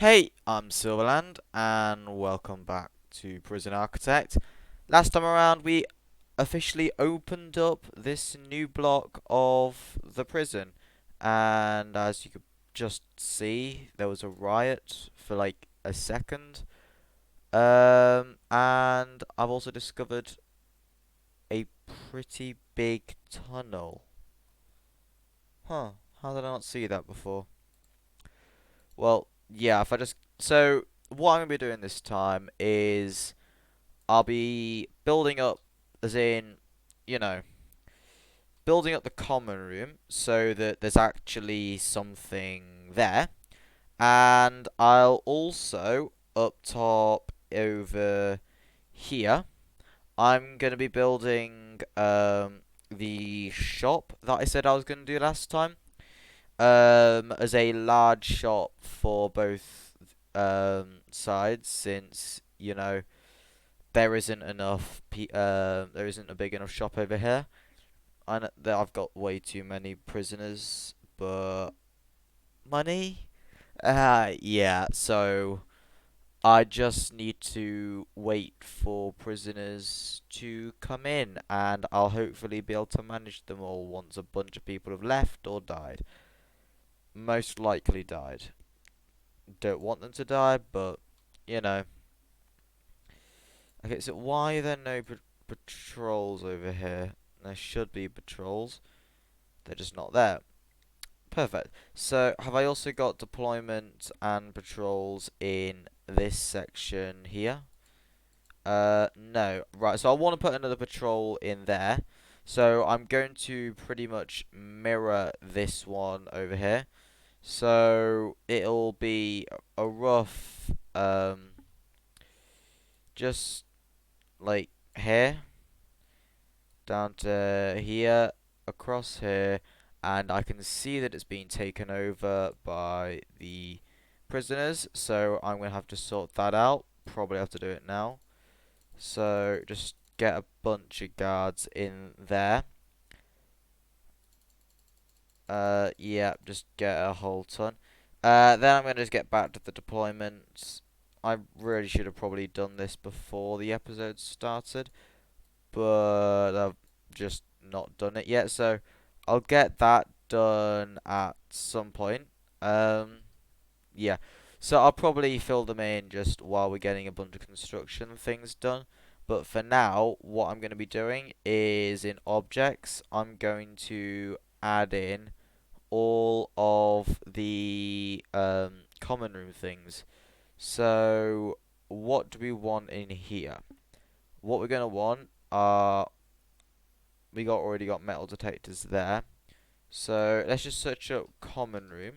Hey, I'm Silverland, and welcome back to Prison Architect. Last time around, we officially opened up this new block of the prison, and as you could just see, there was a riot for like a second. And I've also discovered a pretty big tunnel. Huh, how did I not see that before? Well, yeah, if I just. So, what I'm going to be doing this time is I'll be building up, as in, you know, building up the common room so that there's actually something there. And I'll also, up top over here, I'm going to be building the shop that I said I was going to do last time. As a large shop for both sides, since there isn't a big enough shop over here. I know that I've got way too many prisoners, but money. Yeah. So I just need to wait for prisoners to come in, and I'll hopefully be able to manage them all once a bunch of people have left or died. Most likely died. Don't want them to die, but you know. Okay, so why are there no patrols over here? There should be patrols. They're just not there. Perfect. So, have I also got deployment and patrols in this section here? No. Right, so I want to put another patrol in there. So, I'm going to pretty much mirror this one over here. So, it'll be a rough, just like here, down to here, across here, and I can see that it's been taken over by the prisoners, so I'm going to have to sort that out. Probably have to do it now. So just get a bunch of guards in there. Yeah, just get a whole ton. Then I'm going to just get back to the deployments. I really should have probably done this before the episode started, but I've just not done it yet. So I'll get that done at some point. Um, yeah. So I'll probably fill them in just while we're getting a bunch of construction things done. But for now, what I'm going to be doing is in objects, I'm going to add in all of the common room things. So what do we want in here? What we're going to want are already got metal detectors there. So let's just search up common room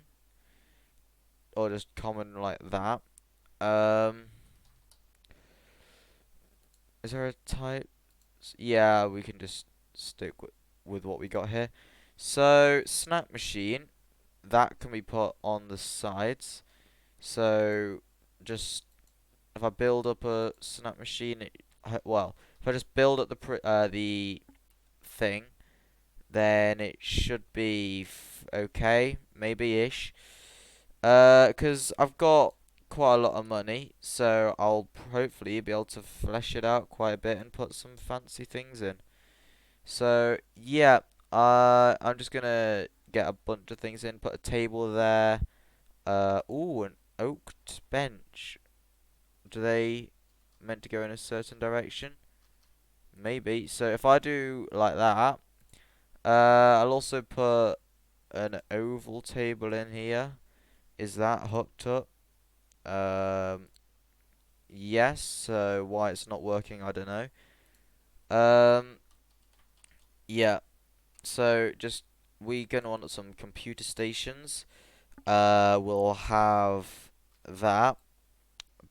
or just common like that. Um, is there a type? Yeah, we can just stick with what we got here. So snap machine that can be put on the sides. So just if I build up a snap machine, well, if I just build up the thing, then it should be okay, maybe-ish. Because I've got quite a lot of money, so I'll hopefully be able to flesh it out quite a bit and put some fancy things in. So, yeah, I'm just gonna get a bunch of things in, put a table there. Ooh, an oaked bench. Do they meant to go in a certain direction? Maybe. So if I do like that, I'll also put an oval table in here. Is that hooked up? Um, yes. So why it's not working, I don't know. Um, yeah. So just we gonna want some computer stations. We'll have that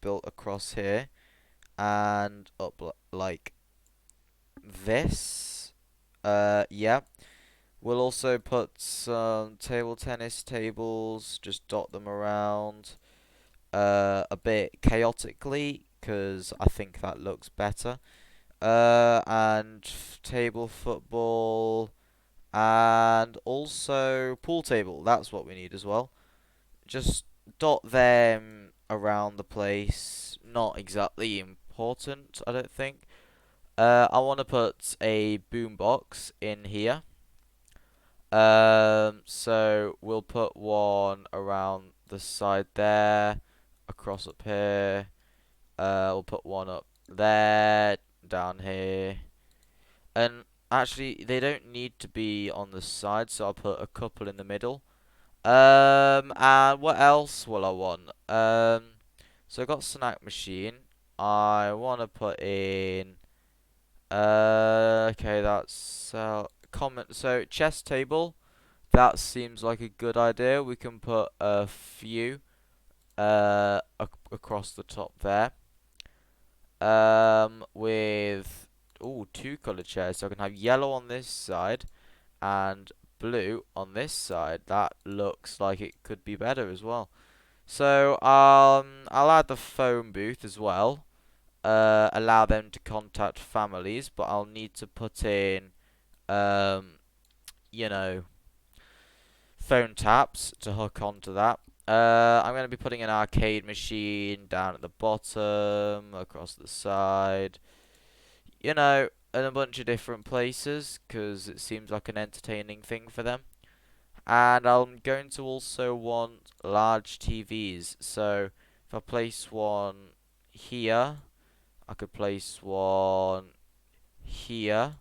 built across here and up like this. Yeah. We'll also put some table tennis tables. Just dot them around. A bit chaotically because I think that looks better. And table football and also pool table. That's what we need as well. Just dot them around the place. Not exactly important, I don't think. I want to put a boombox in here. So we'll put one around the side there, across up here. We'll put one up there, down here. And actually, they don't need to be on the side, so I'll put a couple in the middle. And what else will I want? So I got snack machine. I want to put in. Okay, that's comment. So chess table. That seems like a good idea. We can put a few across the top there. With two color chairs, so I can have yellow on this side and blue on this side. That looks like it could be better as well. So I'll add the phone booth as well. Allow them to contact families, but I'll need to put in um, you know, phone taps to hook onto that. I'm going to be putting an arcade machine down at the bottom, across the side, in a bunch of different places, because it seems like an entertaining thing for them. And I'm going to also want large TVs. So if I place one here, I could place one here.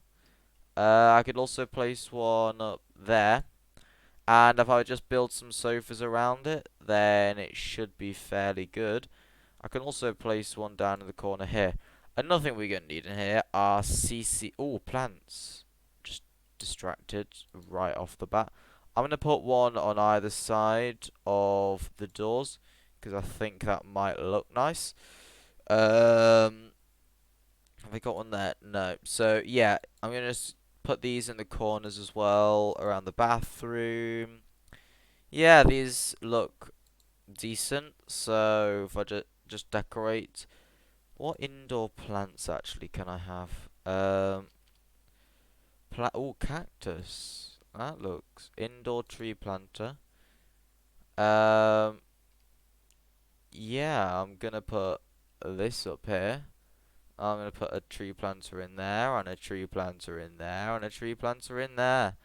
I could also place one up there. And if I just build some sofas around it, then it should be fairly good. I can also place one down in the corner here. Another thing we're going to need in here are CC... Oh, plants. Just distracted right off the bat. I'm going to put one on either side of the doors, because I think that might look nice. Have I got one there? No. So, yeah, I'm going to put these in the corners as well, around the bathroom. Yeah, these look decent. So, if I just decorate... What indoor plants actually can I have? Cactus. That looks... Indoor tree planter. Um, yeah, I'm gonna put this up here. I'm gonna put a tree planter in there, and a tree planter in there, and a tree planter in there.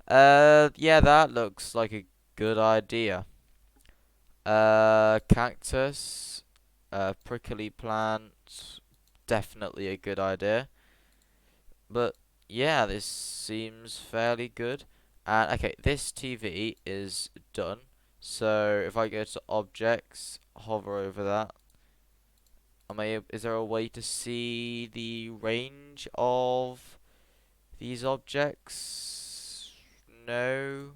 Yeah, that looks like a good idea. Cactus, prickly plant, definitely a good idea. But yeah, this seems fairly good. And okay, this TV is done. So if I go to objects, hover over that. Is there a way to see the range of these objects? No.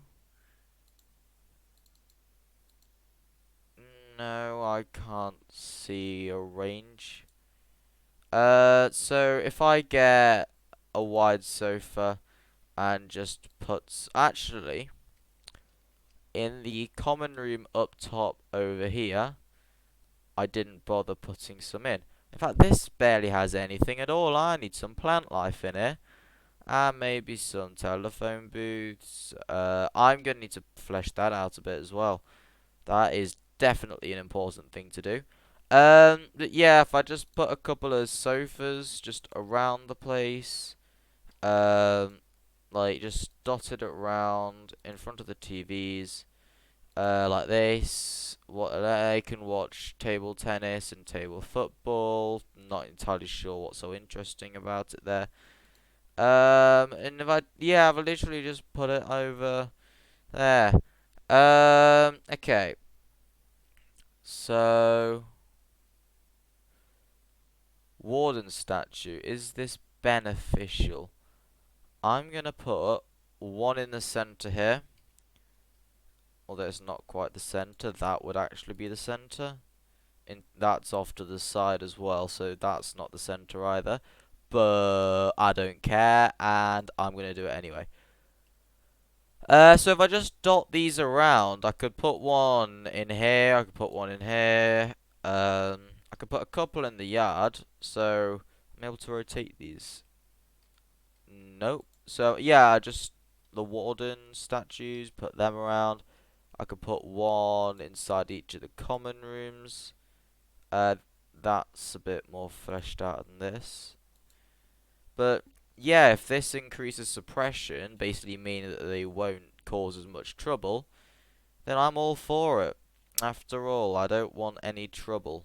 No, I can't see a range. So if I get a wide sofa and just puts actually in the common room up top over here, I didn't bother putting some in. In fact, this barely has anything at all. I need some plant life in here. And maybe some telephone booths. I'm going to need to flesh that out a bit as well. That is definitely an important thing to do. But yeah, if I just put a couple of sofas just around the place, um, like just dotted around in front of the TVs, like this. What they can watch table tennis and table football. Not entirely sure what's so interesting about it there. And if I've literally just put it over there. Okay. So, Warden statue, is this beneficial? I'm gonna put one in the center here. Although it's not quite the center, that would actually be the center. That's off to the side as well, so that's not the center either. But I don't care, and I'm gonna do it anyway. So if I just dot these around, I could put one in here, I could put one in here, I could put a couple in the yard, so I'm able to rotate these. Nope. So yeah, just the Warden statues, put them around. I could put one inside each of the common rooms. Uh, that's a bit more fleshed out than this. But yeah, if this increases suppression, basically meaning that they won't cause as much trouble, then I'm all for it. After all, I don't want any trouble.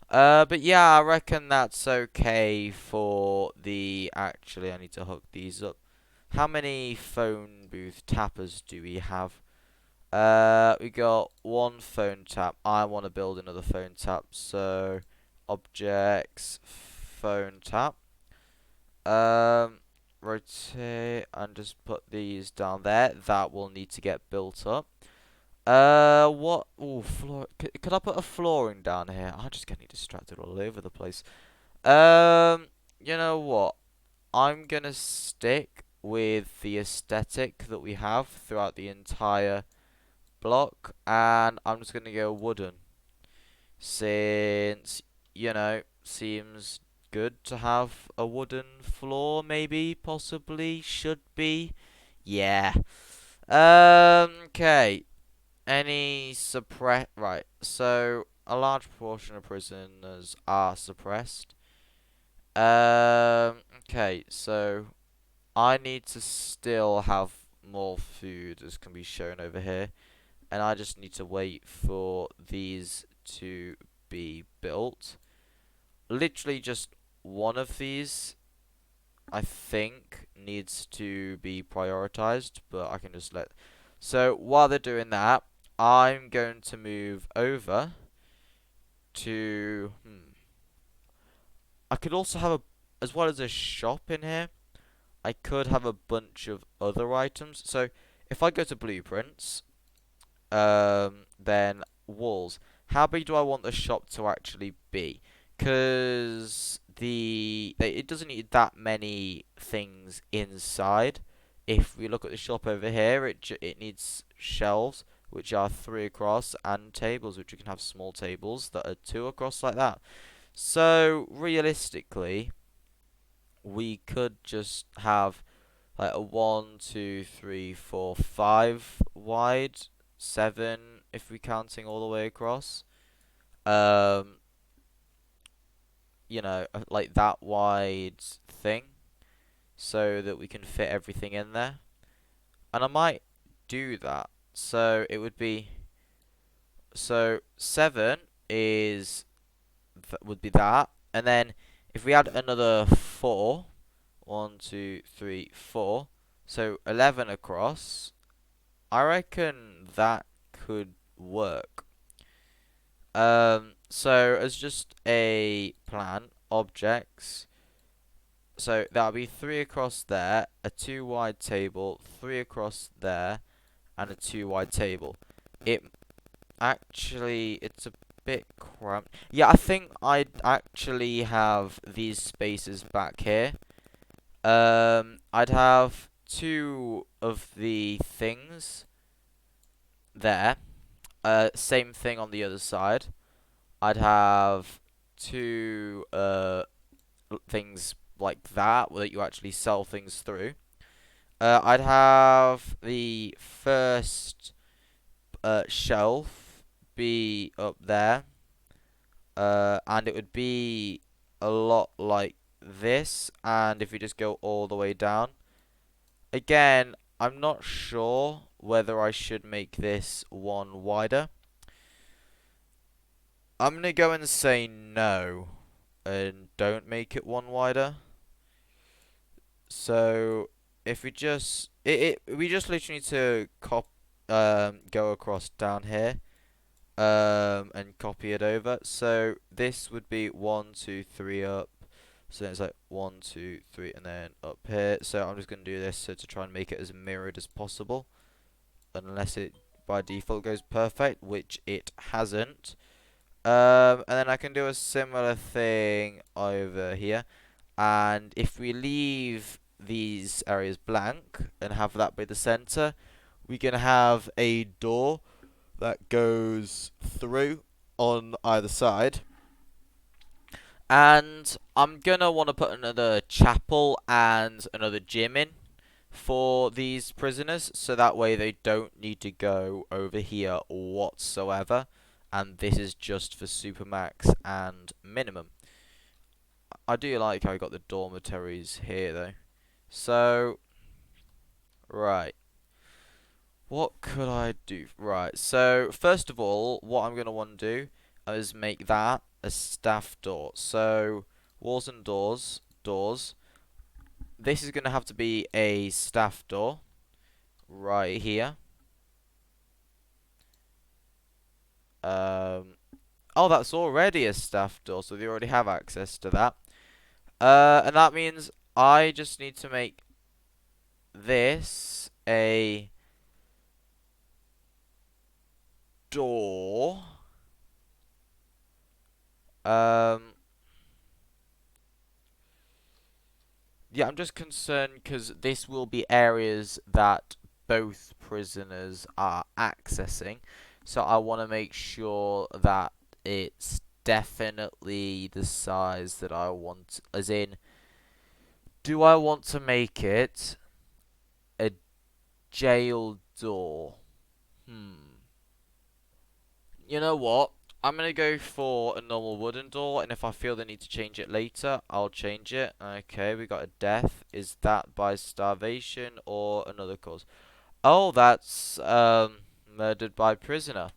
But yeah, I reckon that's okay for the... Actually, I need to hook these up. How many phone booth tappers do we have? We got one phone tap. I want to build another phone tap. So, objects, phone tap. Rotate and just put these down there. That will need to get built up. What? Oh, floor. Could I put a flooring down here? I'm just getting distracted all over the place. You know what? I'm gonna stick with the aesthetic that we have throughout the entire block, and I'm just gonna go wooden. Since, seems good to have a wooden floor, maybe, possibly, should be. Yeah. Okay. Any suppress... Right, so a large proportion of prisoners are suppressed. Okay, so I need to still have more food, as can be shown over here. And I just need to wait for these to be built. Literally just one of these, I think, needs to be prioritized, but I can just let... So while they're doing that, I'm going to move over to... I could also have as well as a shop in here, I could have a bunch of other items. So if I go to blueprints, then walls. How big do I want the shop to actually be? Because it doesn't need that many things inside. If we look at the shop over here, it needs shelves, which are 3 across, and tables, which you can have small tables that are 2 across like that. So realistically, we could just have like a 1, 2, 3, 4, 5 wide, 7 if we're counting all the way across. Um, like that wide thing, so that we can fit everything in there. And I might do that. So it would be... So 7 is... would be that. And then if we add another 4, 1, 2, 3, 4, so 11 across, I reckon that could work. So as just a plan, objects. So that'll be 3 across there, a 2 wide table, 3 across there, and a 2 wide table. It's a bit cramped. Yeah, I think I'd actually have these spaces back here. I'd have 2 of the things there. Same thing on the other side. I'd have 2 things like that where you actually sell things through. I'd have the first shelf be up there, and it would be a lot like this. And if you just go all the way down, again, I'm not sure whether I should make this one wider. I'm gonna go and say no, and don't make it one wider. So if we just we just literally need to go across down here, and copy it over. So this would be 1, 2, 3 up. So it's like 1, 2, 3, and then up here. So I'm just gonna do this to try and make it as mirrored as possible, unless it by default goes perfect, which it hasn't. And then I can do a similar thing over here. And if we leave these areas blank and have that be the center, we can have a door that goes through on either side. And I'm gonna want to put another chapel and another gym in for these prisoners, so that way they don't need to go over here whatsoever. And this is just for Supermax and minimum. I do like how I got the dormitories here though. So, right. What could I do? Right, so first of all, what I'm going to want to do is make that a staff door. So, walls and doors, doors. This is going to have to be a staff door right here. Oh, that's already a staff door, so they already have access to that. And that means I just need to make this a door. Um, yeah, I'm just concerned because this will be areas that both prisoners are accessing. So I want to make sure that it's definitely the size that I want. As in, do I want to make it a jail door? You know what? I'm gonna go for a normal wooden door, and if I feel the need to change it later, I'll change it. Okay, we got a death. Is that by starvation or another cause? Oh, that's murdered by prisoner.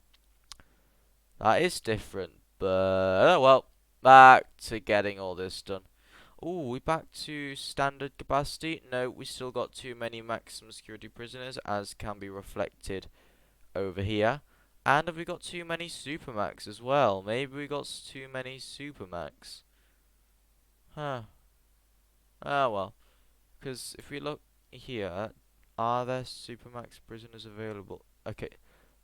That is different, but oh well. Back to getting all this done. Ooh, we back to standard capacity? No, we still got too many maximum security prisoners, as can be reflected over here. And have we got too many Supermax as well? Maybe we got too many Supermax. Huh. Ah, well. Because if we look here, are there Supermax prisoners available? Okay,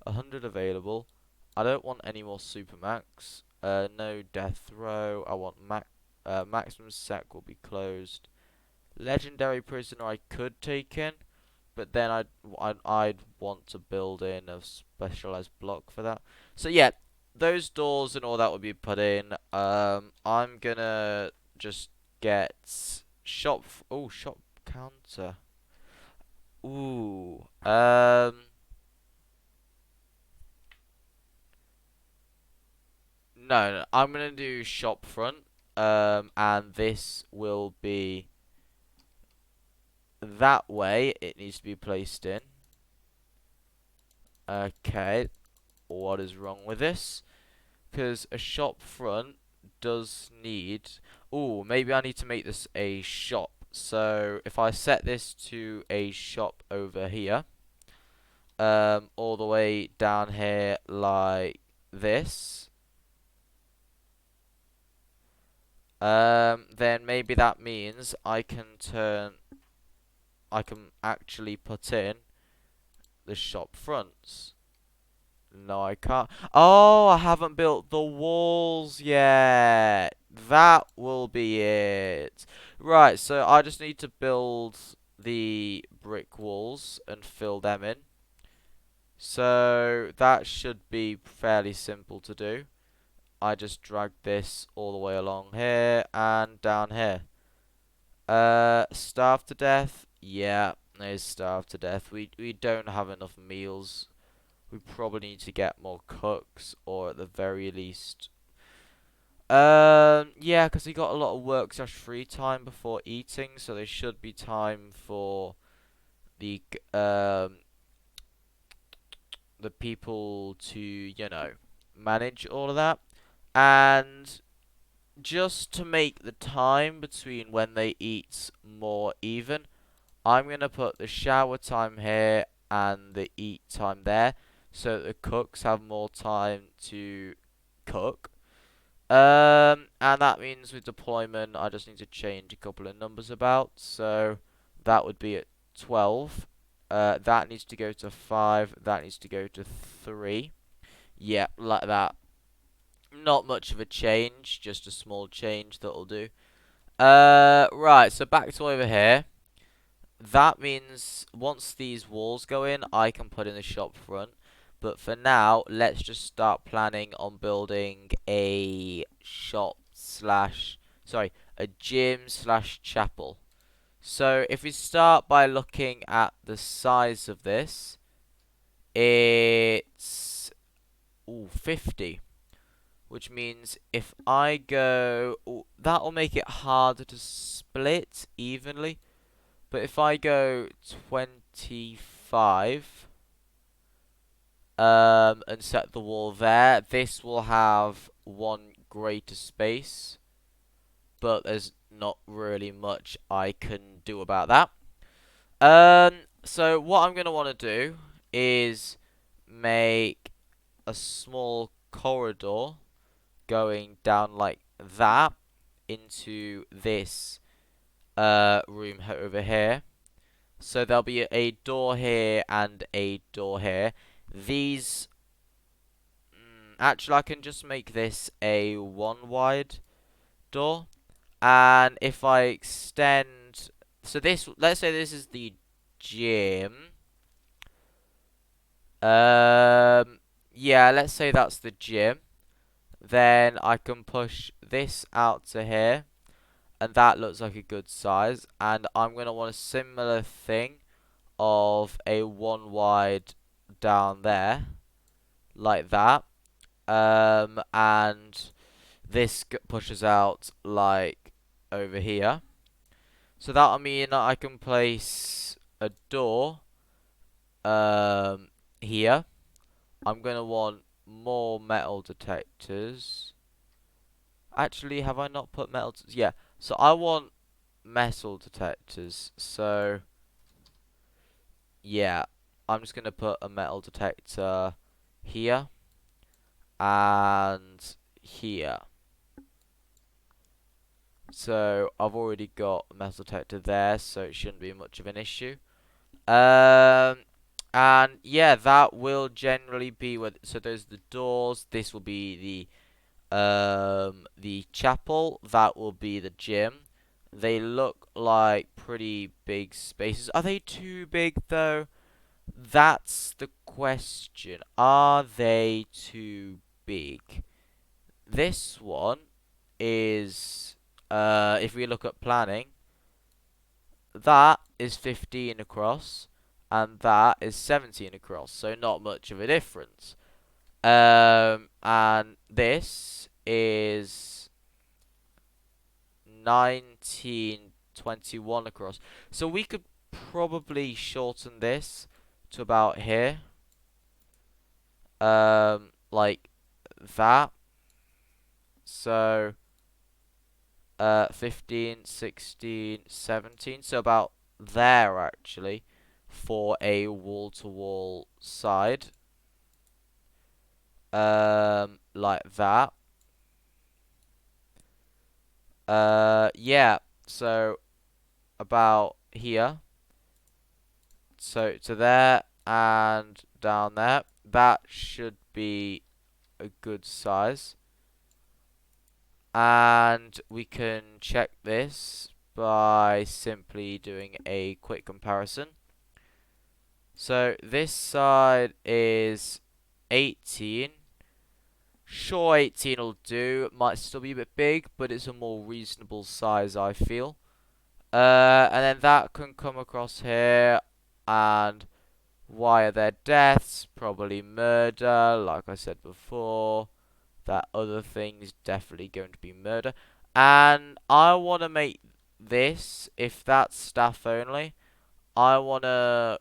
100 available. I don't want any more Supermax. No death row. I want maximum sec will be closed. Legendary prisoner I could take in, but then I'd want to build in a specialized block for that. So yeah, those doors and all that will be put in. I'm gonna just get shop counter. Ooh. No, I'm gonna do shop front. And this will be that way. It needs to be placed in. Okay. What is wrong with this? Because a shop front does need... Ooh, maybe I need to make this a shop. So if I set this to a shop over here, all the way down here like this, then maybe that means I can actually put in the shop fronts. No, I can't. Oh, I haven't built the walls yet. That will be it. Right, so I just need to build the brick walls and fill them in. So that should be fairly simple to do. I just drag this all the way along here and down here. Starved to death? Yeah, there's starved to death. We don't have enough meals. We probably need to get more cooks, or at the very least, yeah, because we got a lot of work / free time before eating, so there should be time for the the people to, manage all of that. And just to make the time between when they eat more even, I'm gonna put the shower time here and the eat time there, so that the cooks have more time to cook. And that means with deployment, I just need to change a couple of numbers about. So that would be at 12. That needs to go to 5. That needs to go to 3. Yeah, like that. Not much of a change, just a small change that'll do. Right, so back to over here. That means once these walls go in, I can put in the shop front. But for now, let's just start planning on building a shop / sorry, a gym / chapel. So if we start by looking at the size of this, it's 50, which means if I go, that'll make it harder to split evenly. But if I go 25, and set the wall there, this will have one greater space, but there's not really much I can do about that. So what I'm gonna want to do is make a small corridor going down like that into this room over here. So there'll be a door here and a door here. These, actually, I can just make this a one wide door. And if I extend, so this, let's say this is the gym. Yeah, let's say that's the gym. Then I can push this out to here, and that looks like a good size. And I'm gonna want a similar thing of a one wide down there, like that. And this pushes out like over here. So that'll mean that I can place a door here. I'm gonna want more metal detectors. Actually, have I not put metal? Yeah. So I want metal detectors. So yeah, I'm just gonna put a metal detector here and here. So I've already got a metal detector there, so it shouldn't be much of an issue. And yeah, that will generally be what. So there's the doors. This will be the chapel. That will be the gym. They look like pretty big spaces. Are they too big though? That's the question. Are they too big? This one is, if we look at planning, that is 15 across, and that is 17 across, so not much of a difference. And this is 1921 across. So we could probably shorten this to about here. Like that. So 15, 16, 17. So about there, actually, for a wall-to-wall side. Like that. Yeah. So about here. So to there and down there. That should be a good size. And we can check this by simply doing a quick comparison. So this side is 18. Sure, 18 will do. Might still be a bit big, but it's a more reasonable size, I feel. And then that can come across here. And why are there deaths? Probably murder, like I said before. That other thing is definitely going to be murder. And I want to make this, if that's staff only, I want to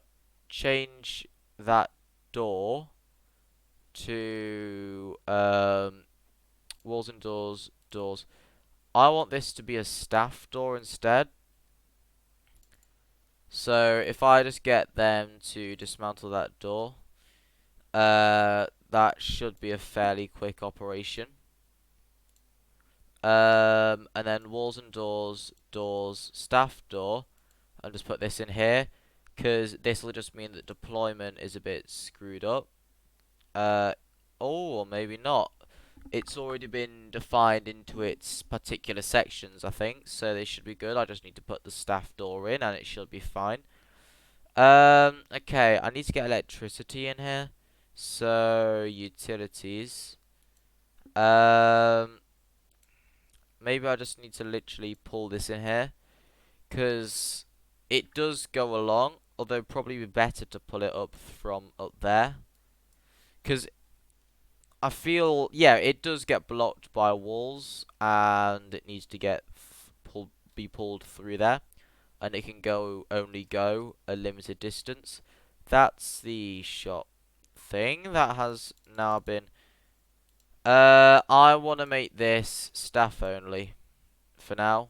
change that door to walls and doors. I want this to be a staff door instead. So if I just get them to dismantle that door, that should be a fairly quick operation. And then walls and doors, staff door, and just put this in here, because this will just mean that deployment is a bit screwed up. Oh, or maybe not. It's already been defined into its particular sections, I think, so they should be good. I just need to put the staff door in, and it should be fine. Okay, I need to get electricity in here. So, utilities. Maybe I just need to literally pull this in here. Because it does go along, although probably be better to pull it up from up there. Because I feel, yeah, it does get blocked by walls, and it needs to be pulled through there, and it can only go a limited distance. That's the shop thing that has now been. I want to make this staff only for now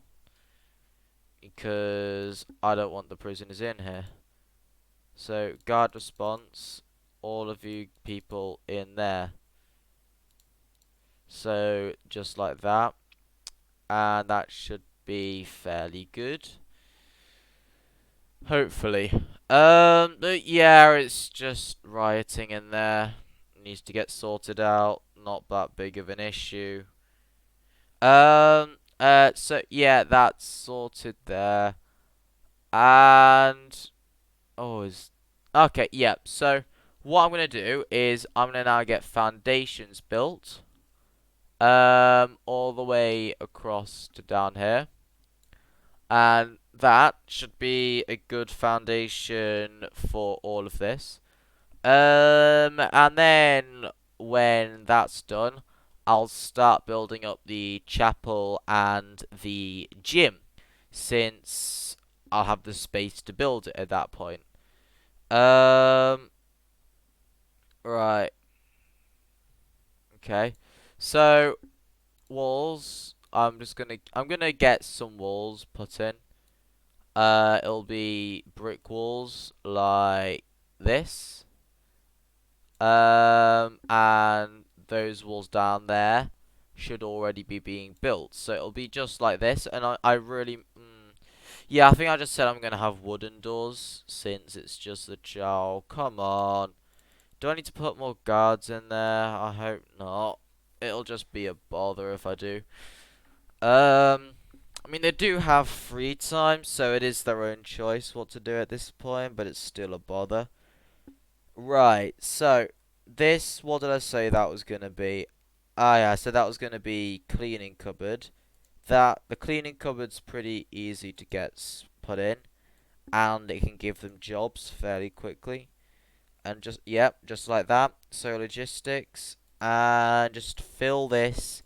because I don't want the prisoners in here. So guard response, all of you people in there. So just like that, and that should be fairly good. Hopefully. But yeah, it's just rioting in there. Needs to get sorted out. Not that big of an issue. So yeah, that's sorted there. And is okay, yeah. So what I'm gonna do is I'm gonna now get foundations built. All the way across to down here. And that should be a good foundation for all of this. And then when that's done, I'll start building up the chapel and the gym, since I'll have the space to build it at that point. Um, right. Okay. So walls. I'm gonna get some walls put in. It'll be brick walls like this. And those walls down there should already be being built. So it'll be just like this. And I really, yeah, I think I just said I'm gonna have wooden doors since it's just the chow. Come on. Do I need to put more guards in there? I hope not. It'll just be a bother if I do. I mean, they do have free time, so it is their own choice what to do at this point, but it's still a bother. Right, so this, what did I say that was gonna be? Ah, yeah, so that was gonna be cleaning cupboard. The cleaning cupboard's pretty easy to get put in, and it can give them jobs fairly quickly. And just, yep, just like that. So logistics, and just fill this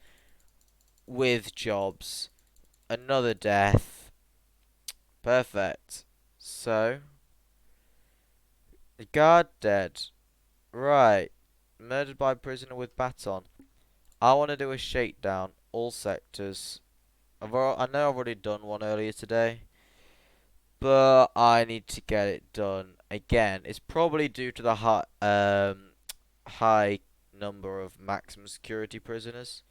with jobs. Another death. Perfect. So, the guard dead. Right. Murdered by prisoner with baton. I want to do a shakedown. All sectors. I know I've already done one earlier today, but I need to get it done again. It's probably due to the high number of maximum security prisoners.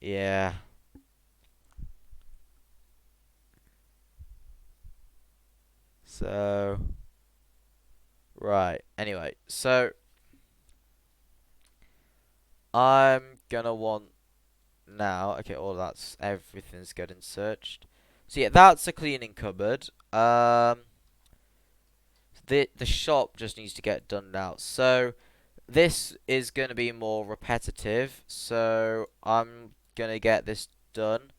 Yeah. So, right. Anyway, so I'm gonna want now. Okay, all that's everything's getting searched. So yeah, that's a cleaning cupboard. The shop just needs to get done now. So this is gonna be more repetitive. So I'm gonna get this done.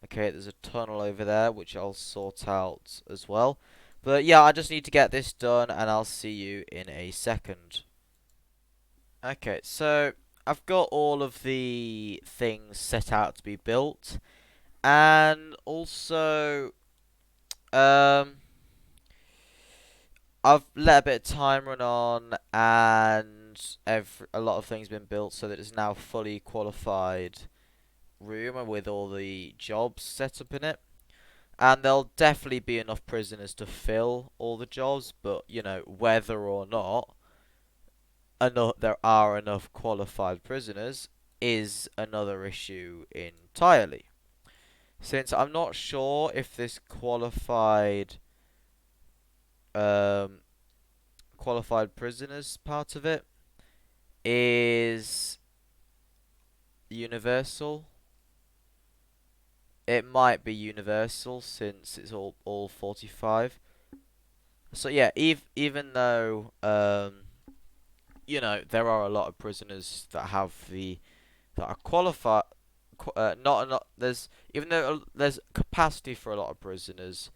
Okay, there's a tunnel over there which I'll sort out as well. But yeah, I just need to get this done, and I'll see you in a second. Okay, so I've got all of the things set out to be built, and also um, I've let a bit of time run on, and a lot of things been built, so that it's now fully qualified room with all the jobs set up in it. And there'll definitely be enough prisoners to fill all the jobs, but you know, whether or not there are enough qualified prisoners is another issue entirely. Since I'm not sure if this um, qualified prisoners part of it is universal. It might be universal since it's all 45. So yeah, even though you know, there are a lot of prisoners that are qualified. Not there's even though there's capacity for a lot of prisoners,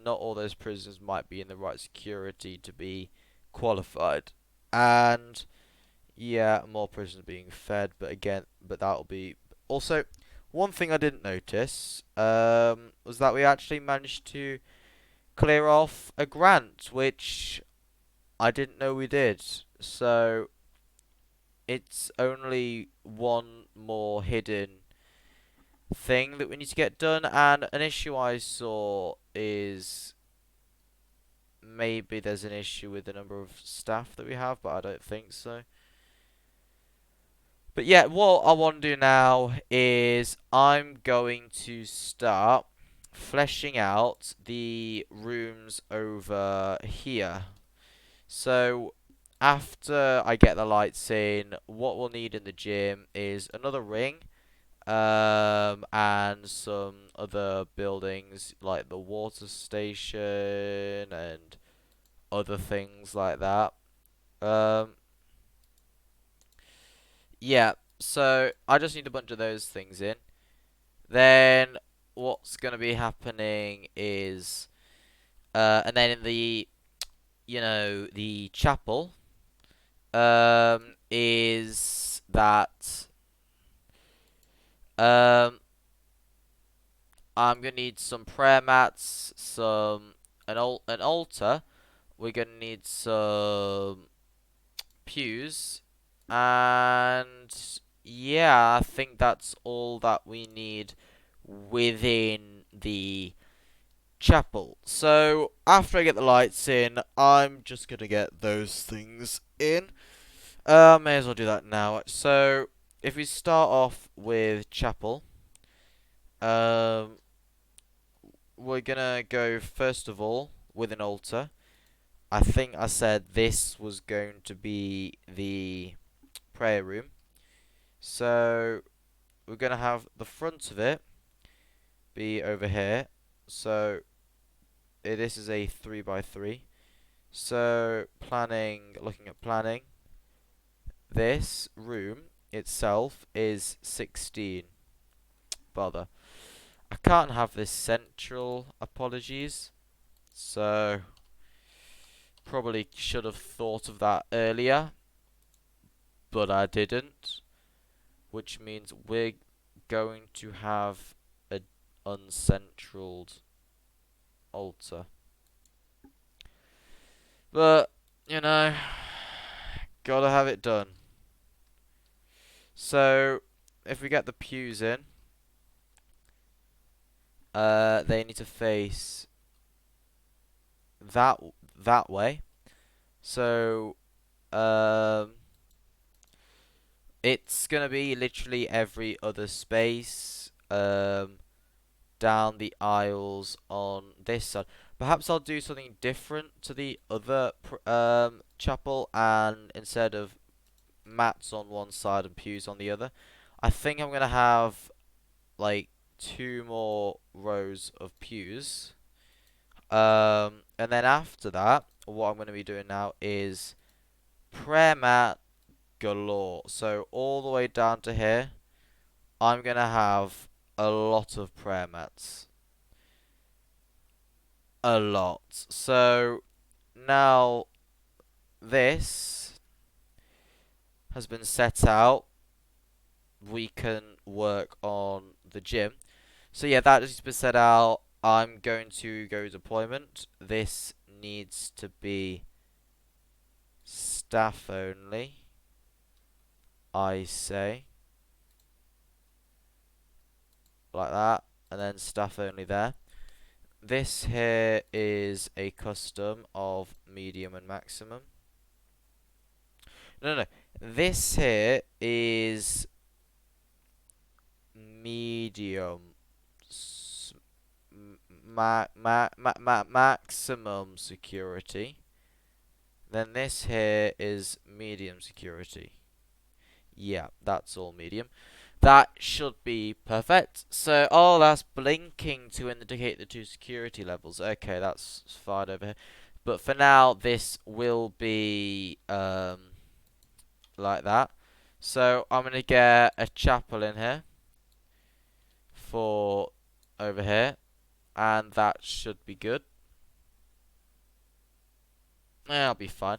not all those prisoners might be in the right security to be qualified. And yeah, more prisoners being fed, but again, but that'll be also one thing I didn't notice was that we actually managed to clear off a grant, which I didn't know we did. So it's only one more hidden thing that we need to get done, and an issue I saw is maybe there's an issue with the number of staff that we have, but I don't think so. But yeah, what I want to do now is I'm going to start fleshing out the rooms over here. So after I get the lights in, what we'll need in the gym is another ring, and some other buildings like the water station and other things like that. Um, yeah, so I just need a bunch of those things in. Then what's going to be happening is, and then in the, the chapel, is that, um, I'm gonna need some prayer mats, an altar. We're gonna need some pews, and yeah, I think that's all that we need within the chapel. So after I get the lights in, I'm just gonna get those things in. May as well do that now. So if we start off with chapel, um, we're gonna go first of all with an altar. I think I said this was going to be the prayer room. So we're gonna have the front of it be over here. So this is a 3 by 3. So looking at planning, this room itself is 16. Bother. I can't have this central, apologies. So probably should have thought of that earlier, but I didn't. Which means we're going to have an uncentraled altar. But, gotta have it done. So, if we get the pews in, they need to face that way. So, it's gonna be literally every other space down the aisles on this side. Perhaps I'll do something different to the other chapel, and instead of mats on one side and pews on the other, I think I'm gonna have like 2 more rows of pews. And then after that, what I'm gonna be doing now is prayer mat galore. So all the way down to here, I'm gonna have a lot of prayer mats. A lot. So now this has been set out, we can work on the gym. So yeah, that has been set out. I'm going to go deployment. This needs to be staff only, I say. Like that. And then staff only there. This here is a custom of medium and maximum. No. This here is medium. Maximum security. Then this here is medium security. Yeah, that's all medium. That should be perfect. So, oh, that's blinking to indicate the 2 security levels. Okay, that's fine over here. But for now, this will be like that. So, I'm going to get a chapel in here for over here. And that should be good. That'll be fine.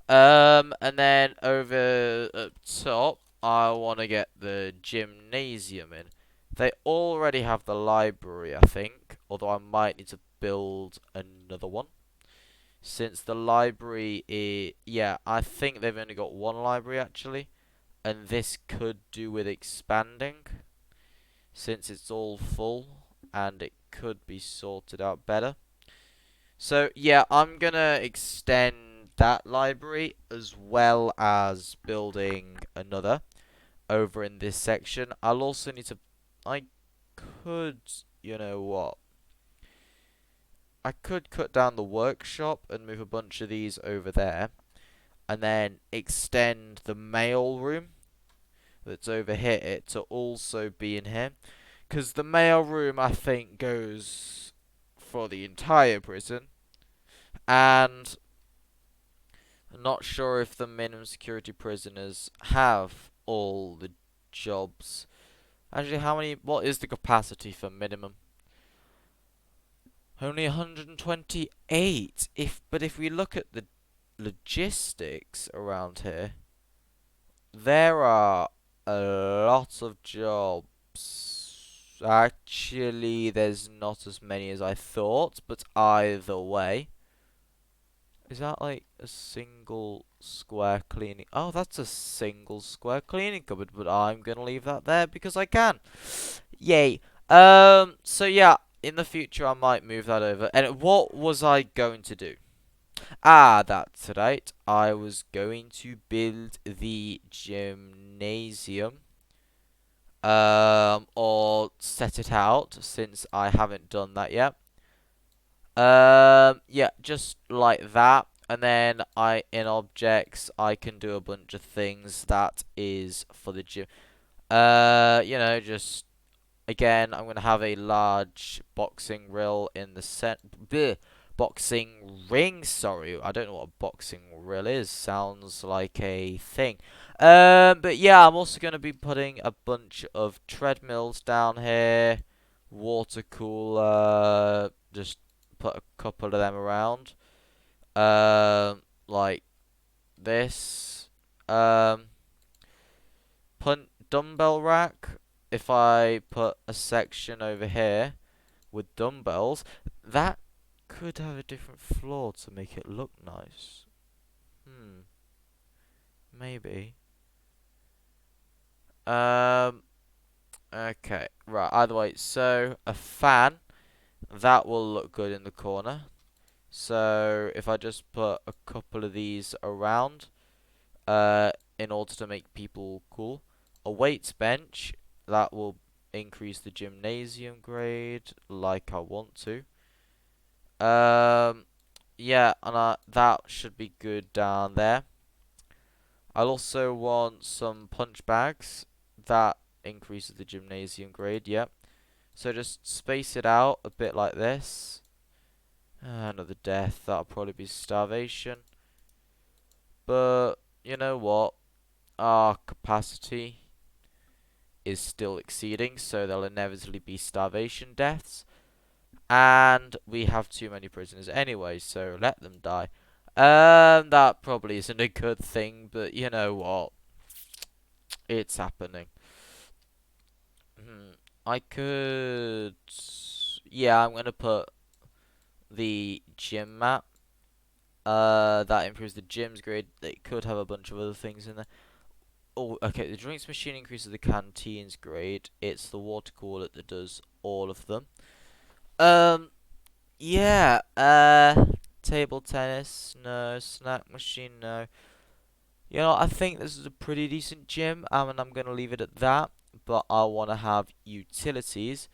And then over up top, I want to get the gymnasium in. They already have the library, I think, although I might need to build another one. Since the library is, yeah, I think they've only got one library actually, and this could do with expanding, since it's all full, and it could be sorted out better. So yeah, I'm gonna extend that library as well as building another over in this section. I'll also need to, I could, you know what? I could cut down the workshop and move a bunch of these over there, and then extend the mail room that's over here to also be in here. Because the mail room, I think, goes for the entire prison. And I'm not sure if the minimum security prisoners have all the jobs. Actually, what is the capacity for minimum? Only 128. But if we look at the logistics around here, there are a lot of jobs. Actually, there's not as many as I thought, but either way. Is that like a single square cleaning? Oh, that's a single square cleaning cupboard, but I'm gonna leave that there because I can. Yay. So yeah, in the future I might move that over. And what was I going to do? Ah, that's right. I was going to build the gymnasium. Or set it out since I haven't done that yet. Yeah, just like that. And then in objects, I can do a bunch of things that is for the gym. You know, just again, I'm gonna have a large boxing reel in the boxing ring. Sorry, I don't know what a boxing reel is. Sounds like a thing. But yeah, I'm also gonna be putting a bunch of treadmills down here, water cooler, just put a couple of them around. Like this. Um, dumbbell rack. If I put a section over here with dumbbells, that could have a different floor to make it look nice. Maybe. Um, okay, right. Either way, so a fan that will look good in the corner. So if I just put a couple of these around, in order to make people cool. A weights bench that will increase the gymnasium grade like I want to. Yeah, and that should be good down there. I'll also want some punch bags that increases the gymnasium grade. Yep. So just space it out a bit like this. Another death. That'll probably be starvation. But you know what? Our capacity is still exceeding, so there'll inevitably be starvation deaths. And we have too many prisoners anyway, so let them die. That probably isn't a good thing, but you know what? It's happening. I could... Yeah, I'm gonna put the gym map. That improves the gym's grade. It could have a bunch of other things in there. Oh, okay, the drinks machine increases the canteen's grade. It's the water cooler that does all of them. Um, yeah, table tennis, no. Snack machine, no. You know, I think this is a pretty decent gym, and I'm gonna leave it at that. But I want to have utilities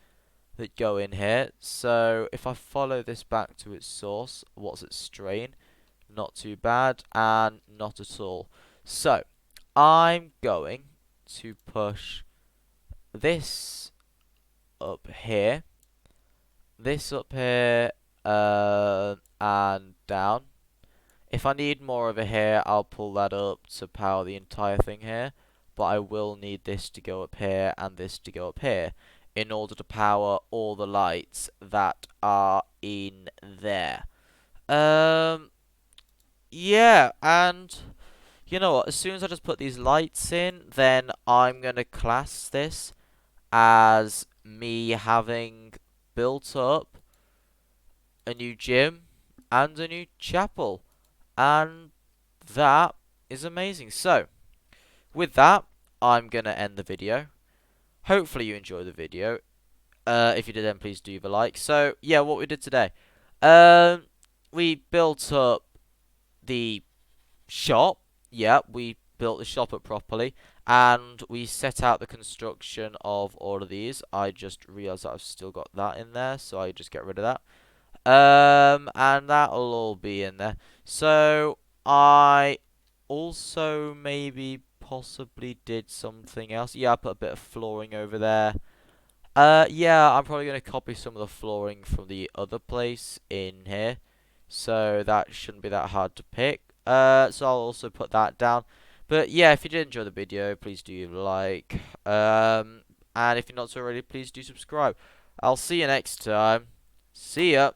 that go in here. So if I follow this back to its source, what's its strain? Not too bad, and not at all. So I'm going to push this up here, this up here, and down. If I need more over here, I'll pull that up to power the entire thing here. But I will need this to go up here and this to go up here in order to power all the lights that are in there. Um, yeah, and you know what? As soon as I just put these lights in, then I'm gonna class this as me having built up a new gym and a new chapel. And that is amazing. So, with that, I'm gonna end the video. Hopefully you enjoyed the video. If you did, then please do leave a like. So, yeah, what we did today. Um, we built up the shop. Yeah, we built the shop up properly. And we set out the construction of all of these. I just realized that I've still got that in there, so I just get rid of that. And that'll all be in there. So I also maybe possibly did something else. Yeah, I put a bit of flooring over there. Yeah, I'm probably gonna copy some of the flooring from the other place in here. So that shouldn't be that hard to pick. So I'll also put that down. But yeah, if you did enjoy the video, please do like. And if you're not so already, please do subscribe. I'll see you next time. See ya.